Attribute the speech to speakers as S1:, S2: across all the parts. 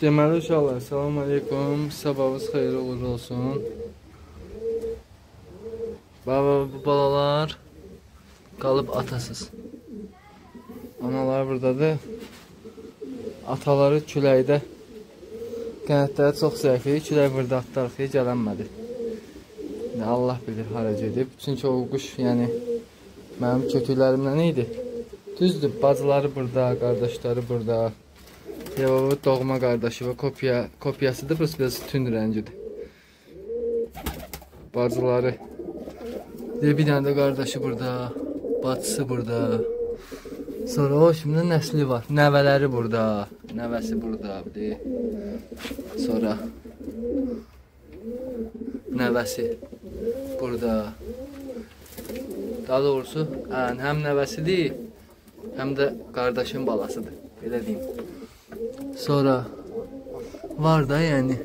S1: Deməli uşaqlar, salam aleykum, sabahınız xeyirli uğurlu olsun. Baba, bu balalar qalıb atasız. Analar buradadır. Ataları küləkdə. Qənətləri çox zəifdir, külək burada atlarıq, gələnmədi. Allah bilir hara gedib. Çünki o quş, yəni mənim kötüklərimdən idi. Düzdür, bacıları burada, qardaşları burada. Devamı doğma qardaşı və kopyasıdır, biraz tünd rəngidir. Bacıları. Bir dənə də qardaşı burada, bacısı burada. Sonra o şimdi nəsli var, nəvələri burada, nəvəsi burada. Sonra nəvəsi burada. Daha doğrusu həm nəvəsidir, həm də qardaşın balasıdır, belə deyim. Sonra var da yəni,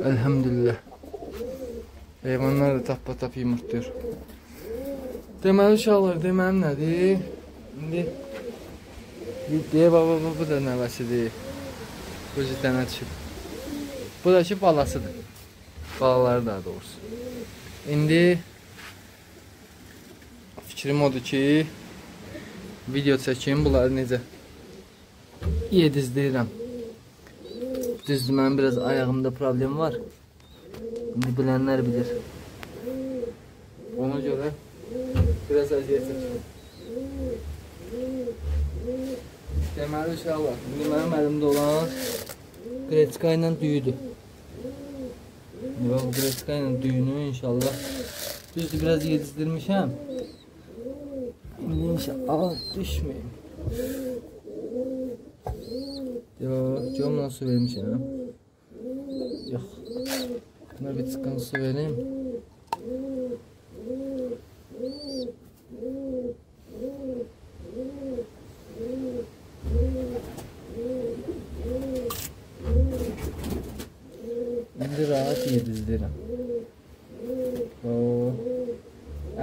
S1: elhamdülillah. Heyvanlar da tap-tap yumurtluyor. Deməli uşaqlar, deməm nədir? İndi deyə baba, bu da nəvəsidir. Gözü dənə düşüb. Bu da ki balasıdır. Balaları daha doğrusu. İndi fikrim odur ki, video çəkeyim, bunları necə yedizləyirəm. Düzdür, mənim biraz ayağımda problem var. İndi bilənlər bilir. Ona görə biraz əziyyət çəkirəm. Deməli uşaqlar, indi mənim əlimdə olan qreçka ilə düyüdür. Bu qreçka ilə düyünü inşallah düzdür, biraz yedizdirmişəm. İndi inşallah düşməyim. Camla su vermişəm. Yox. Buna bir çıkan su vereyim. İndi rahat yedizdirirəm.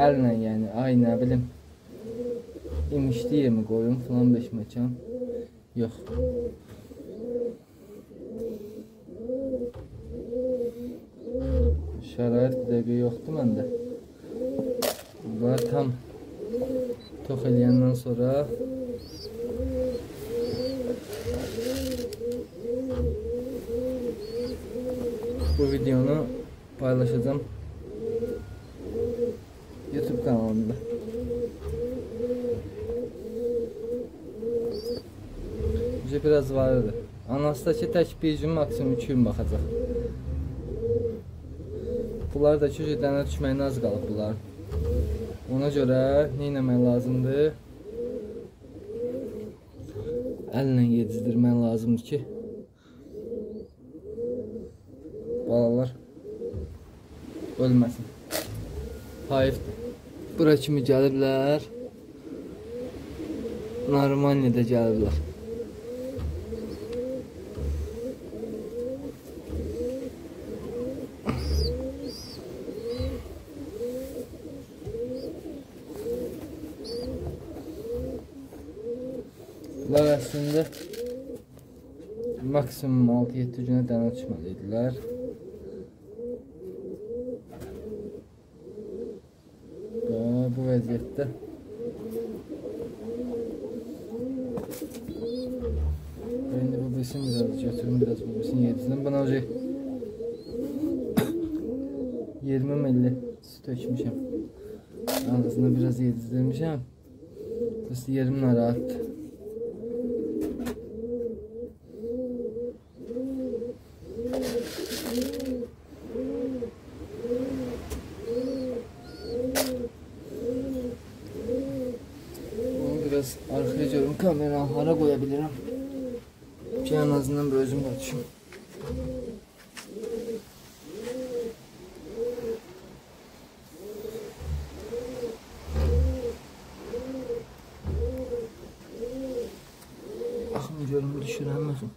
S1: Əllə yəni, ay nə bilim. İmişliyə mi qoyum falan beş məkan. Yox. Şərait bir dəqiqə yoxdur məndə. Bunlar tam tox eləyəndən sonra bu videonu paylaşacağım YouTube kanalımda. Biraz vardı. Anası da ki tək bir gün, maksimum 2 gün baxacaq. Bunlar da ki dənə düşməyinə az qalıb bunlar. Ona görə nə etmək lazımdır? Əllə yedizdirmək lazımdır ki balalar ölməsin. Hayıfdır. Bura kimi gəliblər. Narmanidə gəliblər. Bunlar əslində maksimum 6-7 günə dənə düşməliydilər. Bu vəziyyətdə indi bu bilsin, biraz götürüm, biraz bu bilsin yedizdən. Buna 20 milli su tökmüşəm. Ağzına biraz yedizdirmişəm. Burası yerim narahatdır. Biraz arkaya görüm, kameranı hara qoyabilirim ki en azından bir özüm açım. Axın görüm düşürəməsin.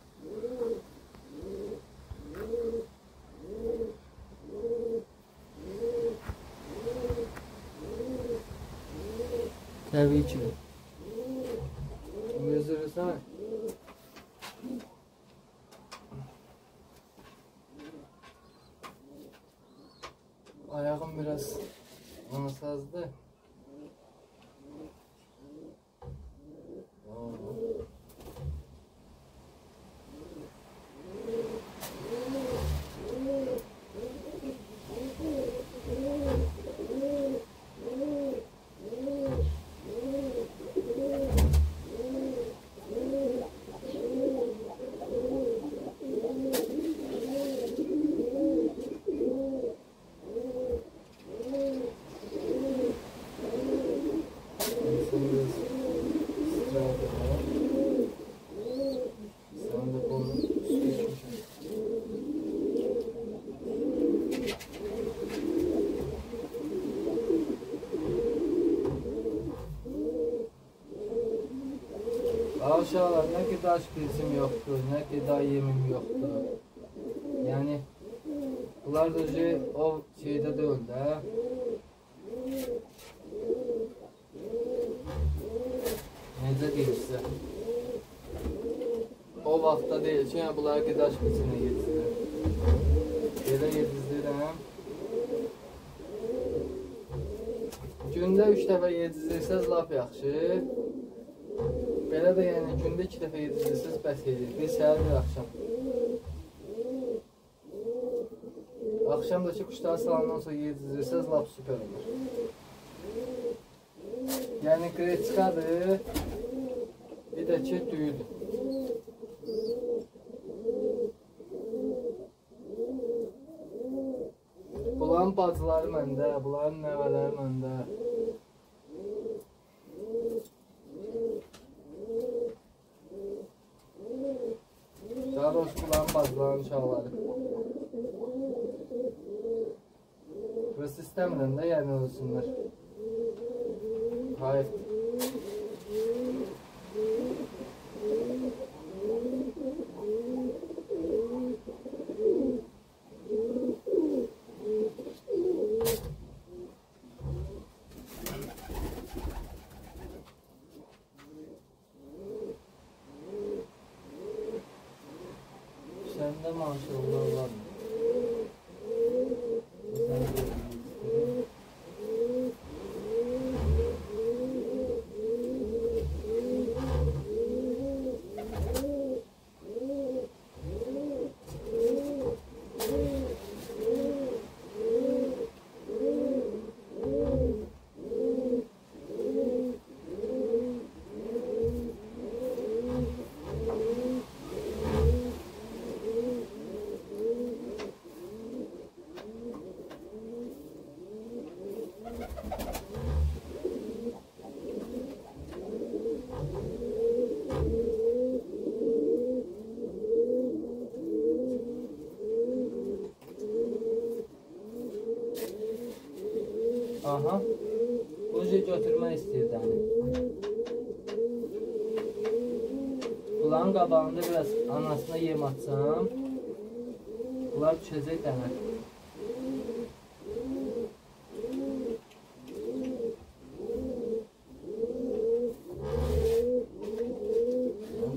S1: Təbii ki. Gözürürsən. Ayağım biraz ansazdı. Aşağılar ne kadar şprizim yoktu, ne kadar yemim yoktu. Yani bunlar da o şeyde değil de. Necə deyim sizə? O vaxtda deyil ki, yəni bunları qida şpisinə yedizdirir. Belə yedizdirirəm. Gündə 3 dəfə yedizdirsəz lap yaxşı. Belə də yəni gündə 2 dəfə yedizdirsəz bəs edir. Bir səhər, bir axşam. Axşamdakı quşları salandan sonra yedizdirsəz lap süper olur. Yəni qreçkadır, bir də ki düyüdür. Bunların bacıları məndə, bunların nəvələri məndə. Daha doğrusu bunların bacıların uşaqları. Burası istəmirəm də yəni olsunlar. Hayır. Sende maşallah var mı? Aha. Bunu götürmək istəyirdi hani. Bunların qabağında biraz anasına yem atsam, bunlar düşəcək dənə.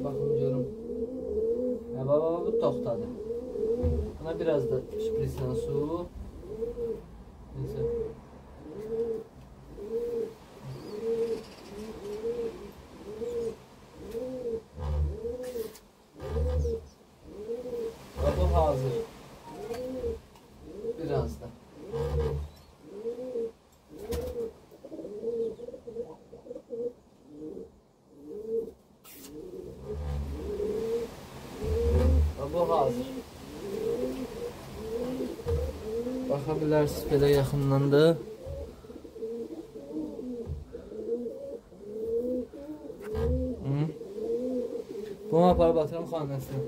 S1: Baxın görüm. Baba bu toxtadı. Buna biraz da şprislə su. Neyse. Bu hazır. Biraz da. Bu hazır. Baxa bilərsiniz belə yaxından da. Bunu aparıb atıram xanəsini.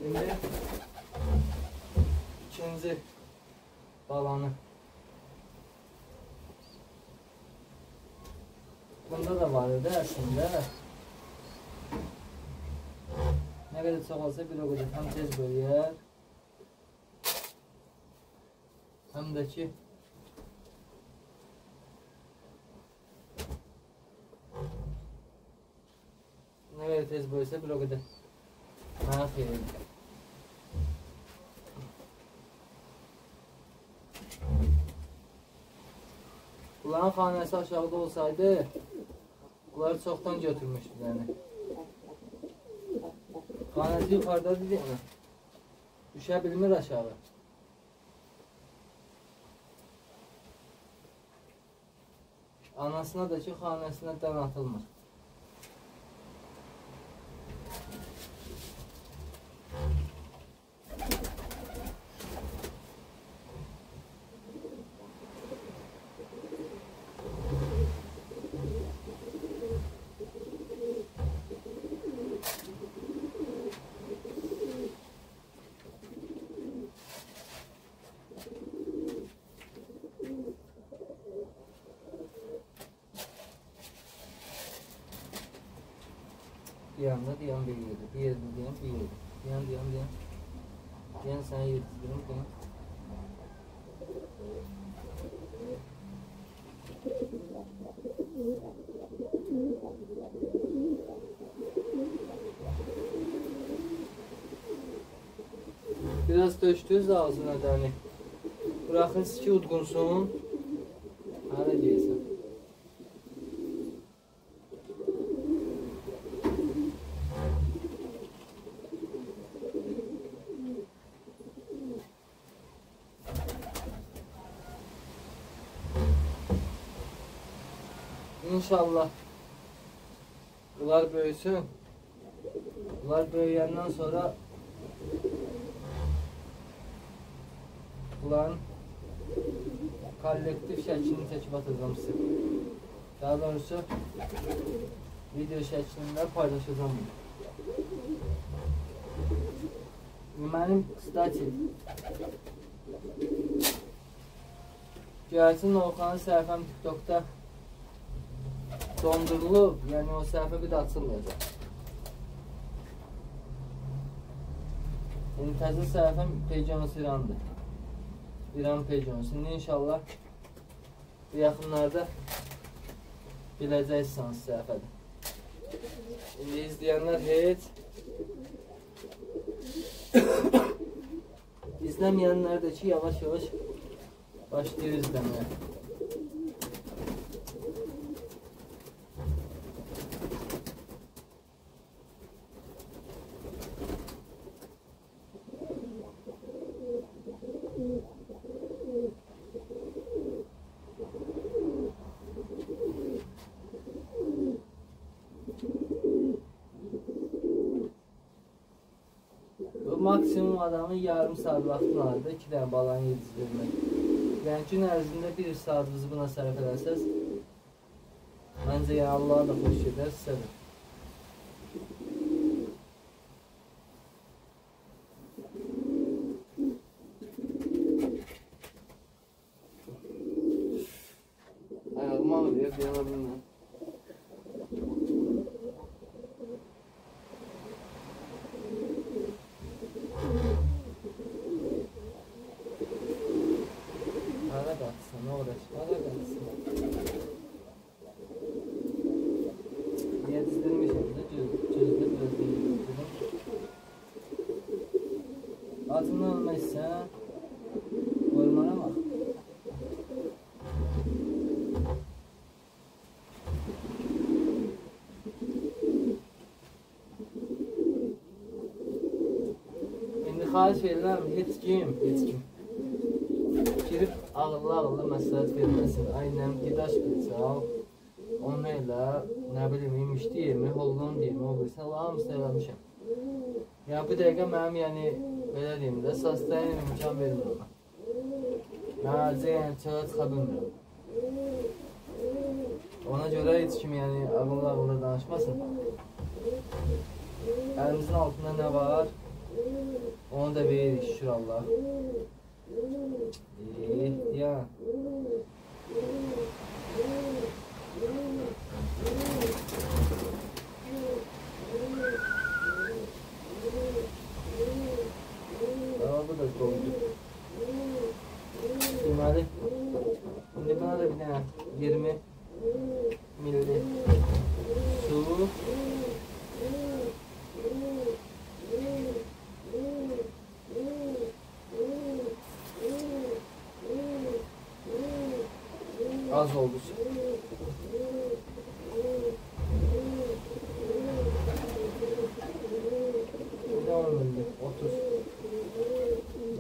S1: İndi ikinci balanı. Bunda da var idi əslində. Nə qədər çox olsa bir o qədər həm tez bölüyər, həm də ki tez böysə bir o qədər. Mənə xeyirdir. Bunların xanəsi aşağıda olsaydı, bunları çoxdan götürmüşdü yəni. Xanəsi yuxarıdadır deyil mi? Düşə bilmir aşağı. Anasına da ki, xanəsinə dən atılmır. Diyan bir yedi, bir yedi, diyan bir yedi. Diyan sana yetiştirim ki. Biraz döşdüz ağzına dəni. Bırakın ki udqunsun. Hala deyilsin. İnşallah bunlar böyüsün. Bunlar böyüyəndən sonra bunların kollektiv şəklini çəkib atacağım sizə. Daha doğrusu video şəklində paylaşacağım bunu. Mənim kıstati Göyərçin Orxanın səhifəm TikTok'da dondurulub, yəni o səhifə bir də açılmayacaq. Yəni təzə səhifəm Peycanus İran'dır. İran Peycanus'un inşallah bu yaxınlarda biləcəksiniz səhifədə. İndi izləyənlər heç izləməyənlər də ki yavaş-yavaş başlayır izləməyə. Maksimum adamın yarım saat vaxtını alır 2 dənə balanı yedizdirmək. Yəni gün ərzində 1 saatınızı buna sərf edərsəz, məncə yəni Allaha da xoş gedər, sizə də. Ayağım ağrıyor, yana bilməm. Ne uğraş, bana gelsin. Yetiştirmişim de çözde biraz değil. Altından olmazsa ormana bak. Şimdi xahiş verirəm, heç kim. Girib ağıllı məsləhət verməsin. Aynən gidaş bilsə, onu elə, nə bilim, imişdi yemi, holdan deyimi, o bilsə, hamısı eləmişəm. Yəni, bu dəqiqə mənim, yəni, belə deyim də, sastayın imkan vermir ona. Məncə, yəni, çığa çıxa bilmirəm. Ona görə heç kim, yəni, ağıllı danışmasın. Əlimizin altında nə var, onu da veririk, şükür Allah. Ya. Bu da doldu. Deməli, indi buna da bir dənə 20 milli su Az oldu. Otur.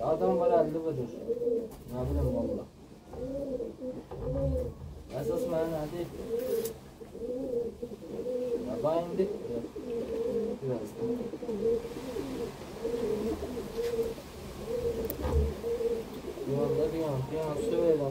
S1: Adam var 50 budur. Ne bileyim valla. Esas mənə nədir? Ben indi. Biraz da. Bir an su verim.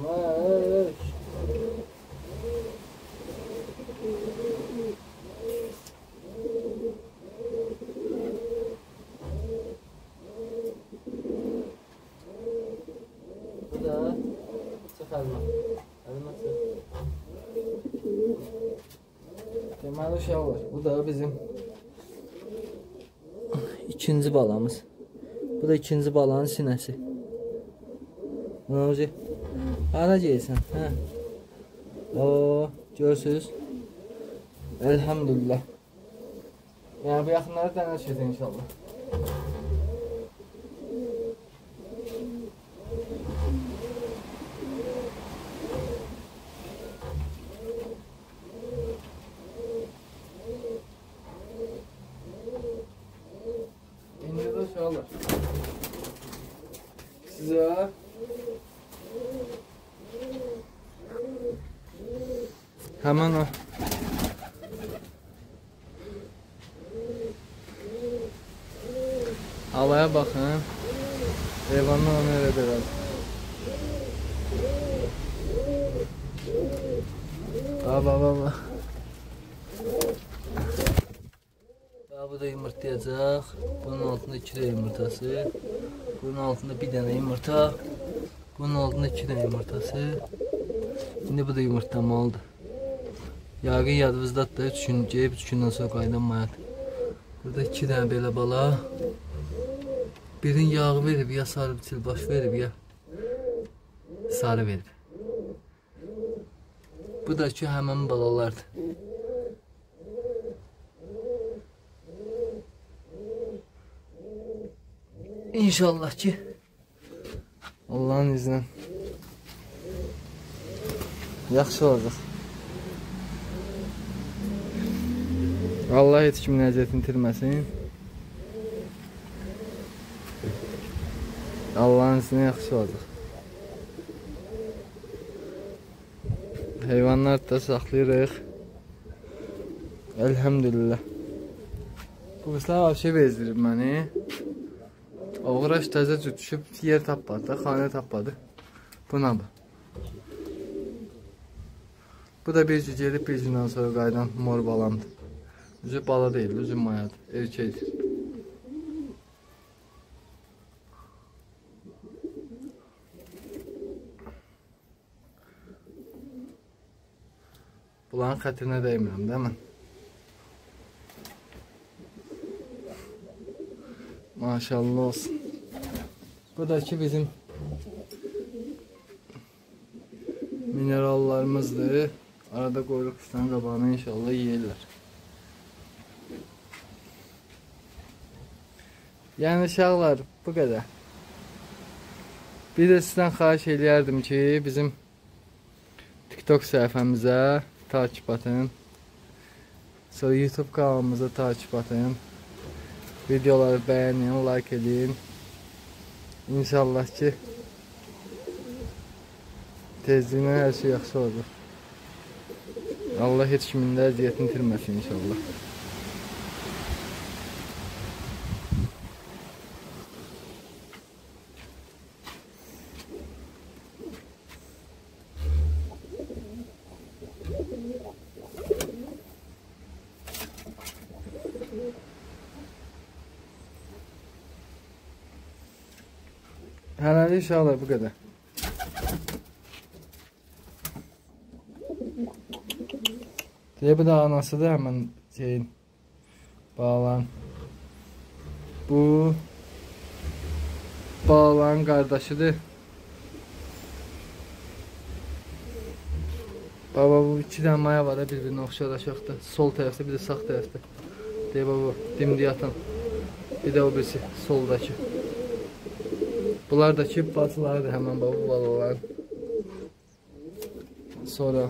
S1: Bu da çıx əlma. Əlma çıx. Deməli uşaq var. Bu da bizim ikinci balamız. Bu da ikinci balanın sinəsi. Ne olacaq? Hara gəlsən? Hə. Oo, görürsünüz? Elhamdülillah. Yəni bu yaxınları dənəşəcək inşallah. İndi də uşaqlar. Sizə hemen o havaya bakın. Eyvanlar onu öyle biraz. Baba. Bu da yumurtlayacak. Bunun altında 2 de yumurtası. Bunun altında bir tane yumurta. Bunun altında 2 tane yumurtası. Şimdi bu da yumurtlama oldu. Yağın yadınızdadır da 3 gün gəlib 3 gündən sonra qaydanmayad. Burada 2 dənə belə bala. Birinin yağı verib, ya sarı biçil baş verib, ya sarı verib. Bu da ki həmin balalardır. İnşallah ki Allah'ın izniyle yaxşı olacaq. Allah heç kimin əziyyətini itirməsin. Allah'ın izniyle yaxşı olacaq. Heyvanlar da saxlayırıq. Elhamdülillah. Bu qızlar şey bezdirir məni. Oğraş təzə düşüb yer tapmadı, xanə tapmadı. Buna bu. Bu da bir gün gelib bir gündən sonra qaydan mor balamdır. Üzü bala deyil, üzü mayadır, erkəkdir. Bunların xətrinə dəymirəm, değil mi? Maşallah olsun. Bu da ki bizim minerallarımızdır. Arada qoyuruq üstən qabağını inşallah yeyirlər. Yəni uşaqlar bu qədər. Bir də sizdən xahiş eləyərdim ki, bizim TikTok səhifəmizə takip atın. Sonra YouTube kanalımıza takip atın. Videoları bəyənin, like edin. İnşallah ki tezliğine her şey yaxşı olacaq. Allah heç kimin də əziyyətini itirməsin inşallah. Hələlik inşallah bu qədər. Bu da anasıdır hemen şeyin bağlan. Bu bağlan kardeşidir. Baba bu iki tane maya var, bir-birinə oxşar aşağıda. Sol tərəfdə, bir də sağ tərəfdə. Deyə bu dimdi yatan. Bir də o birisi soldakı. Bunlar da ki bacılardır həmən bu balaların. Sonra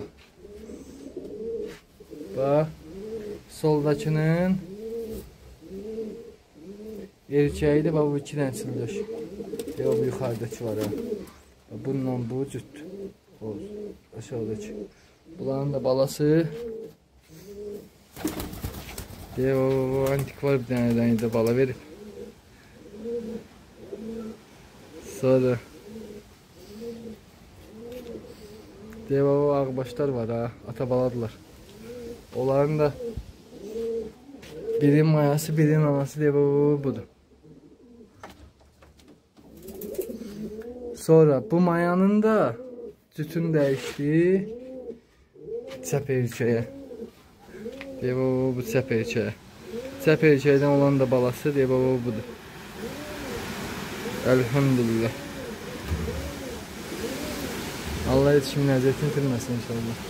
S1: bax soldakının erkəyidir. Bax bu 2 dənə çıldır. Deyə bu yuxarıdakı var ha. Bununla bu cütdür. O aşağıdakı. Bunların da balası. Deyə o antikvar bir dənədən də bala verib. Sonra deyə o ağbaşlar var ha. Ata baladılar. Onların da birinin mayası, birinin anası deyə o budur. Sonra bu mayanın da cütünü dəyişdi çəp erkəyə. Deyə bu çəp erkəyə. Çəp erkəkdən olan da balası deyə bu budur. Elhamdülillah. Allah yetişimin əziyyətini itirməsin inşallah.